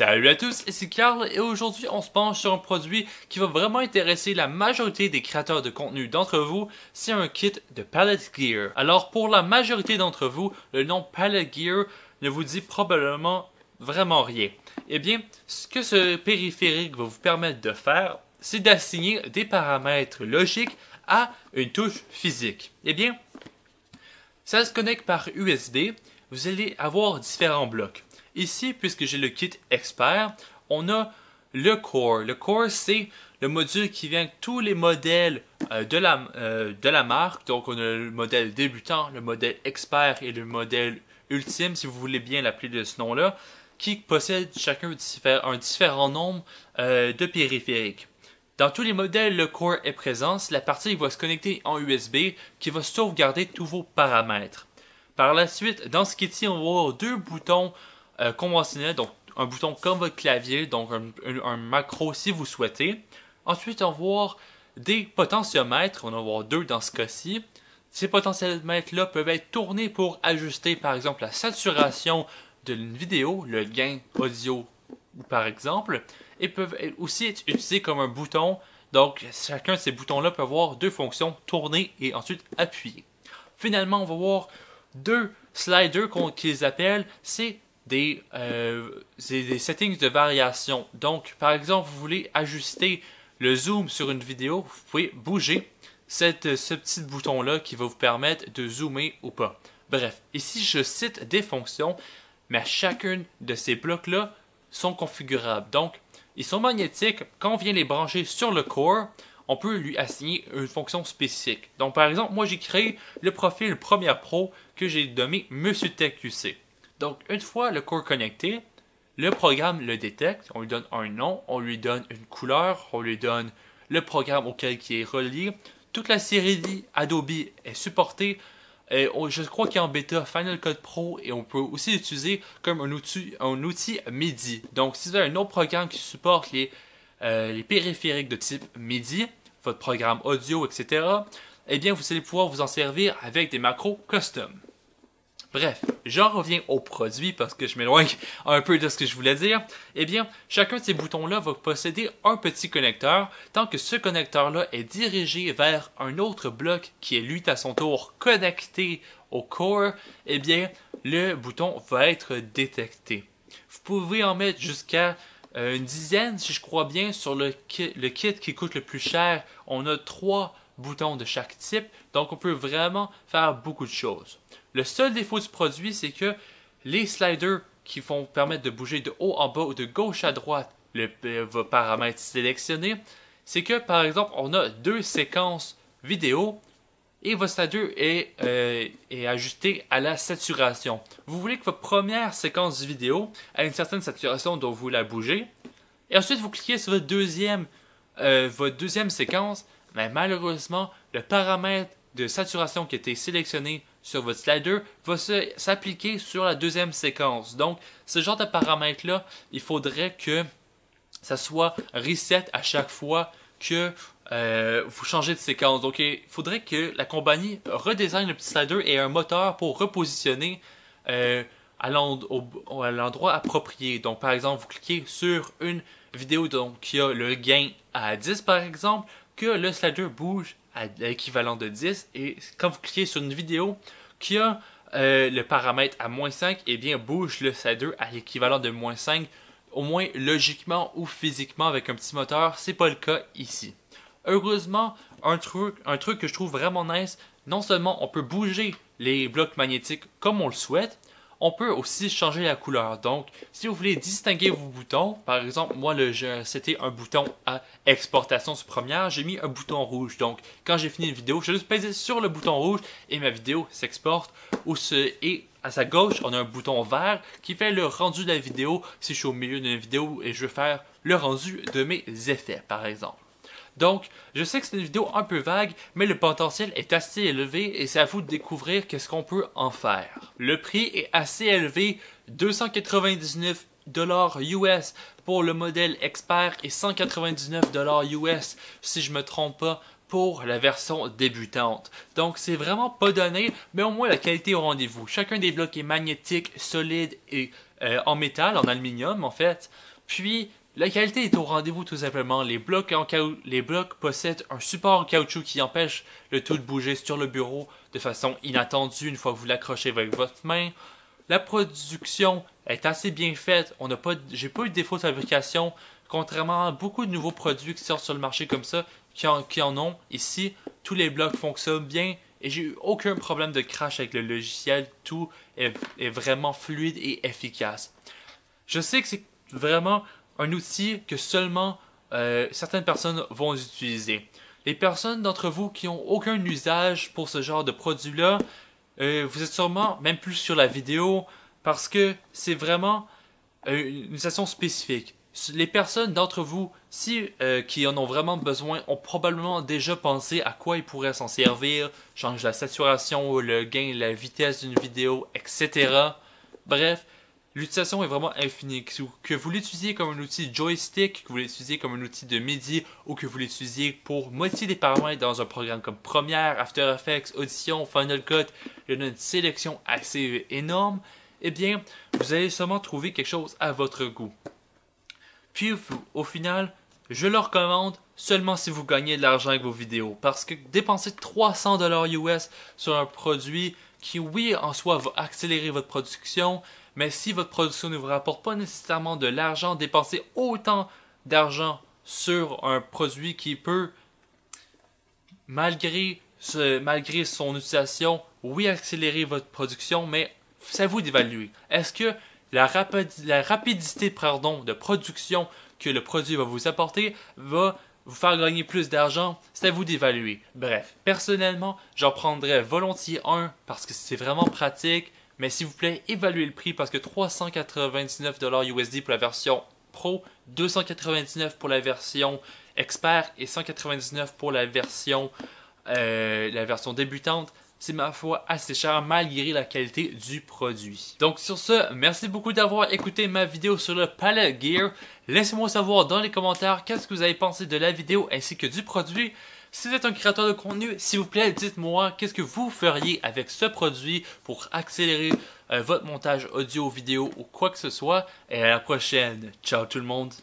Salut à tous, ici Carl et aujourd'hui on se penche sur un produit qui va vraiment intéresser la majorité des créateurs de contenu d'entre vous, c'est un kit de Palette Gear. Alors pour la majorité d'entre vous, le nom Palette Gear ne vous dit probablement vraiment rien. Eh bien, ce que ce périphérique va vous permettre de faire, c'est d'assigner des paramètres logiques à une touche physique. Eh bien, ça se connecte par USB, vous allez avoir différents blocs. Ici, puisque j'ai le kit expert, on a le Core. Le Core, c'est le module qui vient avec tous les modèles de la marque. Donc, on a le modèle débutant, le modèle expert et le modèle ultime, si vous voulez bien l'appeler de ce nom-là, qui possèdent chacun un différent nombre de périphériques. Dans tous les modèles, le Core est présent. C'est la partie qui va se connecter en USB, qui va sauvegarder tous vos paramètres. Par la suite, dans ce kit-ci, on va avoir deux boutons conventionnel, donc un bouton comme votre clavier, donc un macro si vous souhaitez. Ensuite, on va voir des potentiomètres, on va avoir deux dans ce cas-ci. Ces potentiomètres-là peuvent être tournés pour ajuster par exemple la saturation d'une vidéo, le gain audio par exemple, et peuvent aussi être utilisés comme un bouton. Donc chacun de ces boutons-là peut avoir deux fonctions, tourner et ensuite appuyer. Finalement, on va voir deux sliders qu'ils appellent, c'est des settings de variation. Donc, par exemple, vous voulez ajuster le zoom sur une vidéo, vous pouvez bouger ce petit bouton-là qui va vous permettre de zoomer ou pas. Bref, ici, je cite des fonctions, mais chacun de ces blocs-là sont configurables. Donc, ils sont magnétiques. Quand on vient les brancher sur le Core, on peut lui assigner une fonction spécifique. Donc, par exemple, moi, j'ai créé le profil Premiere Pro que j'ai nommé Monsieur Tech QC. Donc, une fois le Core connecté, le programme le détecte, on lui donne un nom, on lui donne une couleur, on lui donne le programme auquel il est relié. Toute la série Adobe est supportée. Je crois qu'il y a en bêta Final Cut Pro et on peut aussi l'utiliser comme un outil MIDI. Donc, si vous avez un autre programme qui supporte les périphériques de type MIDI, votre programme audio, etc., eh bien, vous allez pouvoir vous en servir avec des macros custom. Bref, j'en reviens au produit parce que je m'éloigne un peu de ce que je voulais dire. Eh bien, chacun de ces boutons-là va posséder un petit connecteur. Tant que ce connecteur-là est dirigé vers un autre bloc qui est lui à son tour connecté au Core, eh bien, le bouton va être détecté. Vous pouvez en mettre jusqu'à une dizaine, si je crois bien, sur le kit qui coûte le plus cher. On a 3 boutons de chaque type, donc on peut vraiment faire beaucoup de choses. Le seul défaut du produit, c'est que les sliders qui vont permettre de bouger de haut en bas ou de gauche à droite vos paramètres sélectionnés, c'est que par exemple, on a 2 séquences vidéo et votre slider est ajusté à la saturation. Vous voulez que votre première séquence vidéo ait une certaine saturation dont vous la bougez, et ensuite vous cliquez sur votre deuxième séquence, mais malheureusement, le paramètre de saturation qui a été sélectionné sur votre slider va s'appliquer sur la deuxième séquence. Donc, ce genre de paramètres-là, il faudrait que ça soit reset à chaque fois que vous changez de séquence. Donc, il faudrait que la compagnie redesign le petit slider et un moteur pour repositionner à l'endroit approprié. Donc, par exemple, vous cliquez sur une vidéo qui a le gain à 10 par exemple, que le slider bouge à l'équivalent de 10, et quand vous cliquez sur une vidéo qui a le paramètre à -5, eh bien bouge le slider à l'équivalent de -5, au moins logiquement ou physiquement avec un petit moteur. C'est pas le cas ici. Heureusement, un truc que je trouve vraiment nice, non seulement on peut bouger les blocs magnétiques comme on le souhaite, on peut aussi changer la couleur. Donc, si vous voulez distinguer vos boutons, par exemple, moi, c'était un bouton à exportation sur Premiere, j'ai mis un bouton rouge. Donc, quand j'ai fini une vidéo, je vais juste peser sur le bouton rouge et ma vidéo s'exporte. Et à sa gauche, on a un bouton vert qui fait le rendu de la vidéo si je suis au milieu d'une vidéo et je veux faire le rendu de mes effets, par exemple. Donc, je sais que c'est une vidéo un peu vague, mais le potentiel est assez élevé et c'est à vous de découvrir qu'est-ce qu'on peut en faire. Le prix est assez élevé, 299 $ US pour le modèle expert et 199 $ US si je me trompe pas pour la version débutante. Donc c'est vraiment pas donné, mais au moins la qualité au rendez-vous. Chacun des blocs est magnétique, solide et en métal, en aluminium en fait. Puis la qualité est au rendez-vous tout simplement. Les blocs possèdent un support en caoutchouc qui empêche le tout de bouger sur le bureau de façon inattendue une fois que vous l'accrochez avec votre main. La production est assez bien faite. J'ai pas eu de défaut de fabrication, contrairement à beaucoup de nouveaux produits qui sortent sur le marché comme ça, qui en ont. Ici, tous les blocs fonctionnent bien et j'ai eu aucun problème de crash avec le logiciel. Tout est vraiment fluide et efficace. Je sais que c'est vraiment un outil que seulement certaines personnes vont utiliser. Les personnes d'entre vous qui n'ont aucun usage pour ce genre de produit-là, vous êtes sûrement même plus sur la vidéo parce que c'est vraiment une utilisation spécifique. Les personnes d'entre vous qui en ont vraiment besoin ont probablement déjà pensé à quoi ils pourraient s'en servir, change la saturation, le gain, la vitesse d'une vidéo, etc. Bref, l'utilisation est vraiment infinie. Que vous l'utilisiez comme un outil joystick, que vous l'utilisiez comme un outil de MIDI ou que vous l'utilisiez pour modifier des paramètres dans un programme comme Premiere, After Effects, Audition, Final Cut, il y en a une sélection assez énorme, eh bien, vous allez sûrement trouver quelque chose à votre goût. Puis, au final, je le recommande seulement si vous gagnez de l'argent avec vos vidéos. Parce que dépenser 300$ US sur un produit qui, oui, en soi, va accélérer votre production, mais si votre production ne vous rapporte pas nécessairement de l'argent, dépenser autant d'argent sur un produit qui peut, malgré son utilisation, oui, accélérer votre production, mais c'est à vous d'évaluer. Est-ce que la rapidité de production que le produit va vous apporter va vous faire gagner plus d'argent? C'est à vous d'évaluer. Bref, personnellement, j'en prendrais volontiers un parce que c'est vraiment pratique, mais s'il vous plaît, évaluez le prix parce que 399$ USD pour la version Pro, 299$ pour la version Expert et 199$ pour la version débutante. C'est ma foi assez cher malgré la qualité du produit. Donc sur ce, merci beaucoup d'avoir écouté ma vidéo sur le Palette Gear. Laissez-moi savoir dans les commentaires qu'est-ce que vous avez pensé de la vidéo ainsi que du produit. Si vous êtes un créateur de contenu, s'il vous plaît, dites-moi qu'est-ce que vous feriez avec ce produit pour accélérer votre montage audio, vidéo ou quoi que ce soit. Et à la prochaine. Ciao tout le monde.